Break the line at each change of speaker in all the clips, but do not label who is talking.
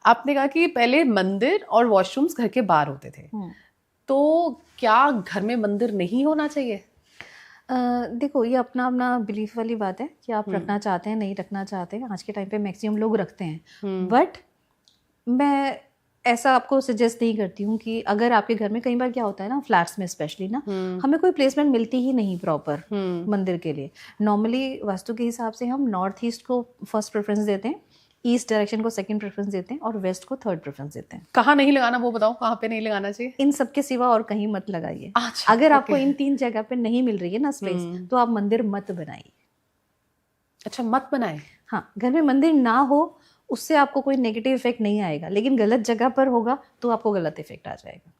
आपने कहा कि पहले मंदिर और वॉशरूम्स घर के बाहर होते थे, तो क्या घर में मंदिर नहीं होना चाहिए?
देखो, ये अपना अपना बिलीफ वाली बात है कि आप रखना चाहते हैं नहीं रखना चाहते हैं। आज के टाइम पे मैक्सिमम लोग रखते हैं, बट मैं ऐसा आपको सजेस्ट नहीं करती हूँ कि अगर आपके घर में, कई बार क्या होता है ना, फ्लैट्स में स्पेशली ना, हमें कोई प्लेसमेंट मिलती ही नहीं प्रॉपर मंदिर के लिए। नॉर्मली वास्तु के हिसाब से हम नॉर्थ ईस्ट को फर्स्ट प्रेफरेंस देते हैं, ईस्ट डायरेक्शन को सेकंड प्रेफरेंस देते हैं और वेस्ट को थर्ड प्रेफरेंस देते हैं।
कहाँ नहीं लगाना वो बताओ, कहाँ पे नहीं लगाना चाहिए?
इन सब के सिवा और कहीं मत लगाइए।
अच्छा,
अगर आपको इन 3 जगह पे नहीं मिल रही है ना स्पेस, तो आप मंदिर मत बनाइए।
अच्छा, मत बनाए।
हाँ, घर में मंदिर ना हो उससे आपको कोई नेगेटिव इफेक्ट नहीं आएगा, लेकिन गलत जगह पर होगा तो आपको गलत इफेक्ट आ जाएगा।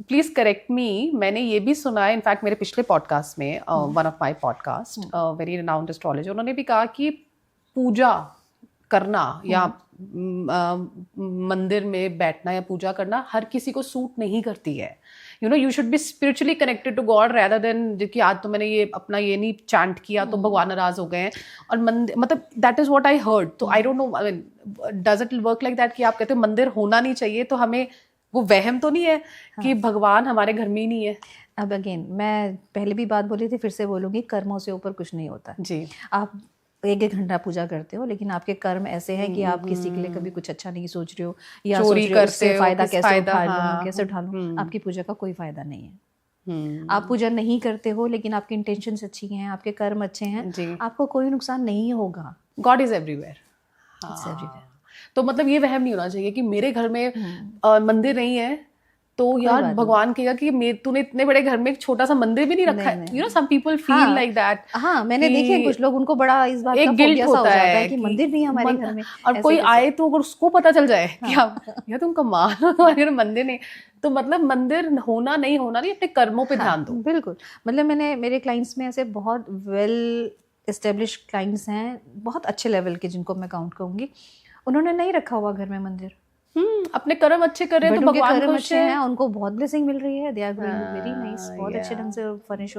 प्लीज करेक्ट मी, मैंने ये भी सुना है, इनफैक्ट मेरे पिछले पॉडकास्ट में, one of my podcast, very renowned astrologer, उन्होंने भी कहा कि पूजा करना या मंदिर में बैठना या पूजा करना हर किसी को सूट नहीं करती है। You know, you should be spiritually connected to God rather than कि आज तो मैंने ये अपना ये नहीं चैंट किया तो भगवान नाराज हो गए हैं। और मंदिर, मतलब that is what I heard, तो I don't know, I mean does it work like that कि आप कहते हो मंदिर होना नहीं चाहिए, तो हमें वो वहम तो नहीं है कि भगवान हमारे घर में ही नहीं है?
अब अगेन, मैं पहले भी बात बोली थी, फिर से बोलूंगी, कर्मों से ऊपर कुछ नहीं होता
जी।
आप 1-1 घंटा पूजा करते हो, लेकिन आपके कर्म ऐसे हैं कि आप किसी के लिए कभी कुछ अच्छा नहीं सोच रहे हो, या
चोरी
सोच रहे हो
करते
उससे
हो,
फायदा कैसे
फायदा,
उठा लूं,
हाँ,
कैसे उठा लूं। आपकी पूजा का कोई फायदा नहीं है।
हम्म,
आप पूजा नहीं करते हो लेकिन आपकी इंटेंशंस अच्छी हैं, आपके कर्म अच्छे हैं,
जी।
आपको कोई नुकसान नहीं होगा।
God is everywhere.
It's everywhere।
तो मतलब ये वहम नहीं होना चाहिए कि मेरे घर में मंदिर नहीं है तो यार
बात
भगवान कहेगा कि तूने इतने बड़े घर में एक छोटा सा मंदिर भी नहीं रखा है। You know, some people feel like that.
हाँ, मैंने देखे हैं कुछ लोग, उनको बड़ा इस बात का
एक गिल्ट
फोबिया सा हो
होता
जाता है
है
कि मंदिर नहीं है हमारे घर में,
और
ऐसे
कोई
कैसे?
आए तो अगर उसको पता चल जाए कि यार तुम कमाल हो, तुम्हारे घर मंदिर नहीं, तो मतलब मंदिर होना नहीं होना नहीं, अपने कर्मों पे ध्यान दो।
बिल्कुल, मतलब मैंने, मेरे क्लाइंट्स में ऐसे बहुत वेल एस्टेब्लिश क्लाइंट्स हैं, बहुत अच्छे लेवल के, जिनको मैं काउंट करूंगी, उन्होंने नहीं रखा हुआ घर में मंदिर।
अपने कर्म अच्छे कर रहे हैं तो भगवान
कर्म
खुश
अच्छे हैं, उनको बहुत ब्लेसिंग मिल रही है, they are growing very nice, बहुत
yeah.
अच्छे ढंग से फर्निश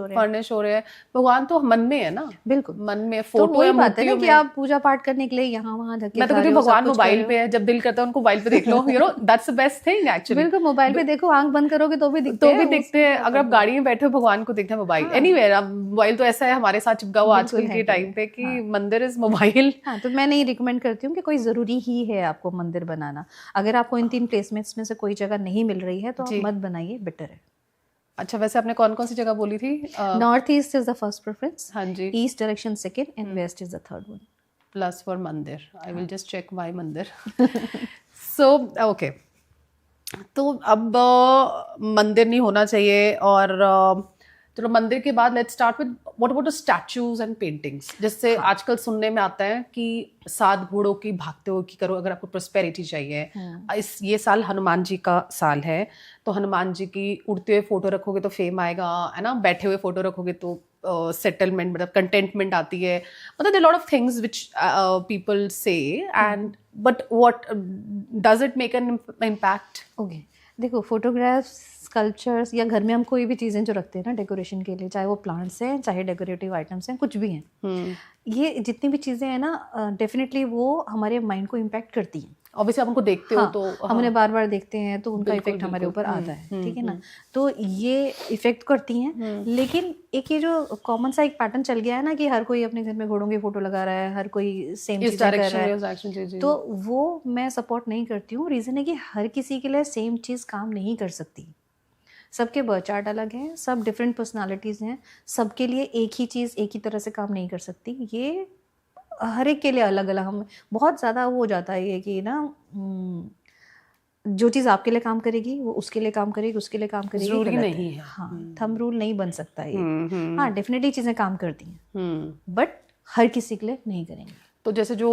हो रहे हैं।
भगवान तो मन में है ना।
बिल्कुल,
मन में
तो
फोटो
वही
या
बात है ना
मूर्तियों
कि
में।
आप पूजा पाठ करने के लिए यहाँ वहाँ धक्के
मैं तो
खा
कहती
रहे
हूँ
हो, सब
भगवान
कुछ कर
मोबाइल
रहे हो।
पे है, जब दिल करता है उनको मोबाइल पे देख लो, you know, that's the best thing actually.
बिल्कुल, मोबाइल पे देखो, आंख बंद करोगे तो भी दिखते हैं।
अगर आप गाड़ी में बैठे हो भगवान को दिखता है मोबाइल। एनीवेयर, अब मोबाइल तो ऐसा है हमारे साथ चिपका हुआ आजकल के टाइम पे कि मंदिर इज मोबाइल।
हाँ, तो मैं नहीं रिकमेंड करती हूँ कि कोई ज़रूरी ही है आपको मंदिर बनाना। अगर आपको इन 3 प्लेसमेंट्स में से कोई जगह नहीं मिल रही है तो आप मत बनाइए, बेटर है।
अच्छा, वैसे आपने कौन कौन सी जगह बोली थी?
North east is the first preference,
हाँ जी,
east direction second and west is the third one.
Plus for mandir, I will just check my mandir. So okay, तो अब मंदिर नहीं होना चाहिए, और चलो मंदिर के बाद let's start with what about the statues and paintings. जिससे आजकल सुनने में आता है कि 7 घोड़ों की भागते हुए की करो अगर आपको प्रोस्पेरिटी चाहिए। ये साल हनुमान जी का साल है, तो हनुमान जी की उड़ते हुए फोटो रखोगे तो फेम आएगा, है ना, बैठे हुए फोटो रखोगे तो सेटलमेंट, मतलब कंटेंटमेंट आती है। मतलब there lot of things which people say, and but what does it make an impact?
Okay, देखो, फोटोग्राफ्स, स्कल्पचर्स, या घर में हम कोई भी चीज़ें जो रखते हैं ना डेकोरेशन के लिए, चाहे वो प्लांट्स हैं, चाहे डेकोरेटिव आइटम्स हैं, कुछ भी हैं, ये जितनी भी चीज़ें हैं ना, डेफिनेटली वो हमारे माइंड को इम्पैक्ट करती हैं।
ऑब्वियसली आप उनको देखते हो तो
हम उन्हें बार बार देखते हैं तो उनका इफेक्ट हमारे ऊपर आता है, ठीक है ना। तो ये इफेक्ट करती हैं, लेकिन एक ये जो कॉमन सा एक पैटर्न चल गया है ना कि हर कोई अपने घर में घोड़ों की फोटो लगा रहा है, हर कोई सेम चीज़ कर रहा है, तो वो मैं सपोर्ट नहीं करती हूँ। रीज़न है कि हर किसी के लिए सेम चीज़ काम नहीं कर सकती, सबके बर्थ चार्ट अलग हैं, सब डिफरेंट पर्सनालिटीज़ हैं, सबके लिए एक ही चीज़ एक ही तरह से काम नहीं कर सकती। ये हर एक के लिए अलग अलग, हम बहुत ज़्यादा वो हो जाता है ये कि ना, जो चीज़ आपके लिए काम करेगी वो उसके लिए काम करेगी, उसके लिए काम करेगी,
जरूरी नहीं है।
हाँ, थंब रूल नहीं बन सकता ये। हाँ, डेफिनेटली चीज़ें काम करती हैं, बट हर किसी के लिए नहीं करेंगे।
तो जैसे जो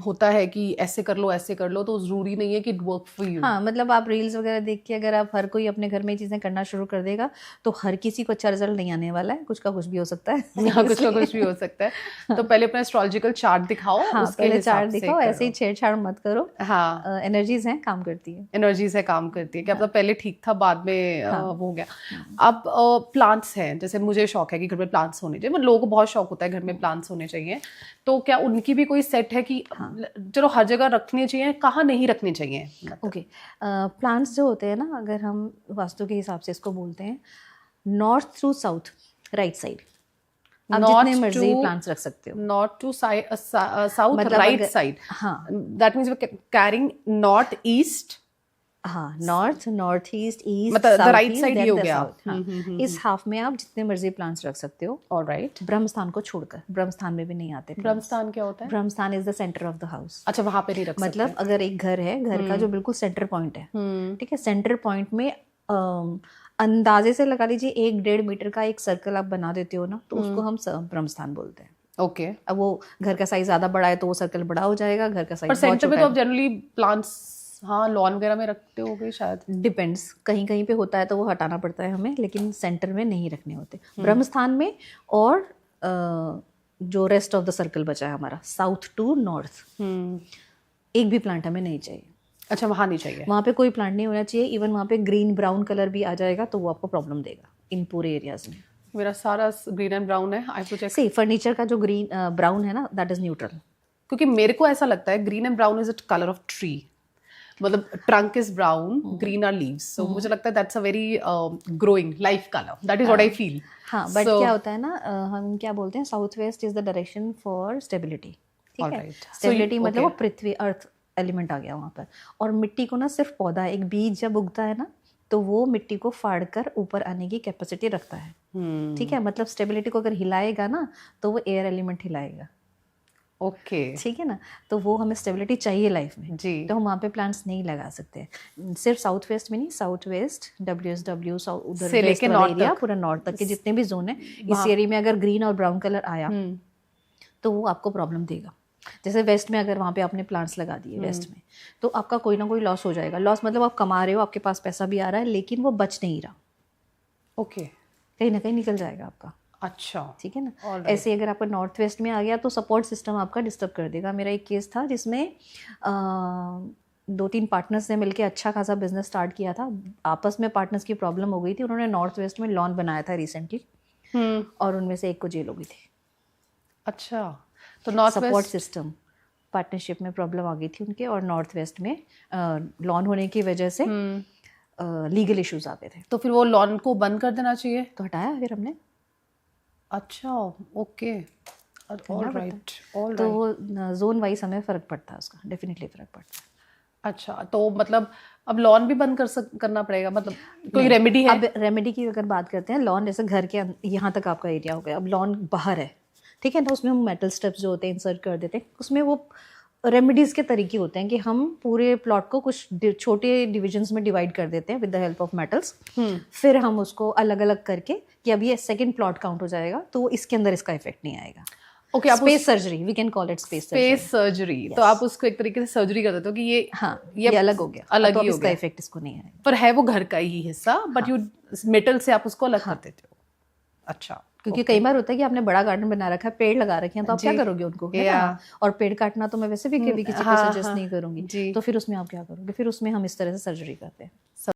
होता है कि ऐसे कर लो, तो जरूरी नहीं है कि इट वर्क फॉर यू।
हाँ, मतलब आप रील्स वगैरह देख के अगर आप हर कोई अपने घर में चीज़ें करना शुरू कर देगा तो हर किसी को अच्छा रिजल्ट नहीं आने वाला है, कुछ का कुछ भी हो सकता है।
हाँ, कुछ का कुछ भी हो सकता है। तो पहले अपना एस्ट्रोलॉजिकल चार्ट दिखाओ,
हाँ,
उसके
पहले
हिसाब
चार्ट
से
दिखाओ, ऐसे ही छेड़छाड़ मत करो।
हाँ,
एनर्जीज हैं, काम करती है,
एनर्जीज है, काम करती है। क्या मतलब पहले ठीक था, बाद में वो हो गया। अब प्लांट्स हैं, जैसे मुझे शौक है कि घर में प्लांट्स होने चाहिए, मतलब लोगों को बहुत शौक होता है घर में प्लांट्स होने चाहिए, तो क्या उनकी भी कोई सेट है कि चलो हर जगह रखनी चाहिए, कहाँ नहीं रखनी चाहिए?
ओके, प्लांट्स जो होते हैं ना, अगर हम वास्तु के हिसाब से इसको बोलते हैं, north to south, right side, आप जितने मर्जी प्लांट्स रख सकते हो।
नॉर्थ टू साउथ,
मतलब
राइट
अगर-
साइड,
हाँ
that means carrying north east,
हाँ, नॉर्थ, नॉर्थ ईस्ट, ईस्ट,
मतलब the
south
right
east,
side ही
then
हो
the
गया।
south, हाँ। इस हाफ में आप जितने मर्जी प्लांट्स रख सकते हो,
ऑलराइट।
ब्रह्मस्थान को छोड़कर। ब्रह्मस्थान में भी नहीं आते plants।
ब्रह्मस्थान क्या होता है?
Brahmasthan is the centre of the house.
अच्छा, वहां पे नहीं रख
मतलब अगर एक घर है, घर का जो बिल्कुल सेंटर पॉइंट है, ठीक है, सेंटर पॉइंट में अंदाजे से लगा लीजिए 1-1.5 मीटर का एक सर्कल आप बना देते हो ना, तो उसको हम ब्रह्मस्थान बोलते हैं।
ओके।
अब वो घर का साइज ज्यादा बड़ा है तो वो सर्कल बड़ा हो जाएगा, घर का
पर
साइज बहुत
सेंटर में
छोटा
तो आप
है,
जनरली प्लांट्स, हाँ, लॉन वगैरह में रखते होगे शायद।
डिपेंड्स, कहीं कहीं पे होता है तो वो हटाना पड़ता है हमें, लेकिन सेंटर में नहीं रखने होते ब्रह्मस्थान में। और जो रेस्ट ऑफ द सर्कल बचा है हमारा, साउथ टू नॉर्थ, एक भी प्लांट हमें नहीं चाहिए।
अच्छा, वहां नहीं चाहिए।
वहाँ पे कोई प्लांट नहीं होना चाहिए। इवन वहाँ पे ग्रीन ब्राउन कलर भी आ जाएगा तो वो आपको प्रॉब्लम देगा इन पूरे एरियाज में।
मेरा सारा ग्रीन एंड ब्राउन है, आई टू चेक।
सी फर्नीचर का जो ग्रीन ब्राउन है ना, दैट इज न्यूट्रल।
क्योंकि मेरे को ऐसा लगता है green and brown is a colour of tree, मतलब trunk is brown, green are leaves, so मुझे लगता है that's a very growing life colour, that is what I feel.
हाँ, बट क्या होता है ना, हम क्या बोलते हैं, south west is the direction for stability, ठीक है।
Alright. So
स्टेबिलिटी
you-
मतलब वो
okay.
पृथ्वी, अर्थ एलिमेंट आ गया वहाँ पर। और मिट्टी को ना सिर्फ पौधा, एक बीज जब उगता है ना, तो वो मिट्टी को फाड़ कर ऊपर आने की कैपेसिटी रखता है, ठीक है। मतलब स्टेबिलिटी को अगर हिलाएगा ना तो वो एयर एलिमेंट हिलाएगा,
ओके,
ठीक है ना। तो वो हमें स्टेबिलिटी चाहिए लाइफ में,
जी।
तो हम वहाँ पे प्लांट्स नहीं लगा सकते। सिर्फ साउथ वेस्ट में नहीं, साउथ वेस्ट, WSW, उधर
से
वेस्ट
लेके
वाला
north
एरिया,
तक।
पूरा नॉर्थ तक के जितने भी जोन है, इस एरिया में अगर ग्रीन और ब्राउन कलर आया तो वो आपको प्रॉब्लम देगा। जैसे वेस्ट में अगर वहाँ पे आपने प्लांट्स लगा दिए वेस्ट में, तो आपका कोई ना कोई लॉस हो जाएगा। लॉस मतलब आप कमा रहे हो, आपके पास पैसा भी आ रहा है, लेकिन वो बच नहीं रहा,
ओके,
कहीं ना कहीं निकल जाएगा आपका,
अच्छा,
ठीक है ना। ऐसे अगर आपका नॉर्थ वेस्ट में आ गया तो सपोर्ट सिस्टम आपका डिस्टर्ब कर देगा। मेरा एक केस था जिसमें 2-3 पार्टनर्स ने मिलकर अच्छा खासा बिजनेस स्टार्ट किया था। आपस में पार्टनर्स की प्रॉब्लम हो गई थी। उन्होंने नॉर्थ वेस्ट में लॉन बनाया था रिसेंटली, और उनमें से एक को जेल हो गई थी।
अच्छा, तो north
support
west,
system, partnership में प्रॉब्लम आ गई थी उनके, और नॉर्थ वेस्ट में लॉन होने की वजह से लीगल इश्यूज आ गए थे,
तो फिर वो लॉन को बंद कर देना चाहिए।
तो हटाया फिर हमने।
अच्छा, ओके, ऑलराइट,
तो
ऑलराइट।
वो जोन वाइज हमें फ़र्क पड़ता है उसका, डेफिनेटली फ़र्क पड़ता है।
अच्छा, तो मतलब अब लॉन भी बंद करना पड़ेगा, मतलब कोई रेमेडी है?
अब रेमेडी की अगर बात करते हैं, लॉन जैसे घर के यहाँ तक आपका एरिया हो गया, अब लॉन बाहर है, ठीक है ना, उसमें हम मेटल स्टेप्स जो होते हैं इंसर्ट कर देते हैं। उसमें वो रेमेडीज़ के तरीके होते हैं कि हम पूरे प्लॉट को कुछ छोटे डिविजन्स में डिवाइड कर देते हैं with the help of metals. फिर हम उसको अलग अलग करके कि अब ये सेकंड प्लॉट काउंट हो जाएगा, तो इसके अंदर इसका इफेक्ट नहीं आएगा।
ओके, आप
space surgery, we can call it space
surgery, तो आप उसको एक तरीके से सर्जरी कर देते हो कि ये,
हाँ, ये अलग हो गया,
अलग
तो
ही
अब
हो
इसका
गया,
इफेक्ट इसको नहीं आएगा।
पर है वो घर का ही हिस्सा, बट यू मेटल से आप उसको अलग कर देते हो। अच्छा,
क्योंकि कई बार होता है कि आपने बड़ा गार्डन बना रखा है, पेड़ लगा रखे हैं, तो आप क्या करोगे उनको, है ना? और पेड़ काटना तो मैं वैसे भी कभी किसी को सजेस्ट नहीं करूंगी, तो फिर उसमें आप क्या करोगे? फिर उसमें हम इस तरह से सर्जरी करते हैं।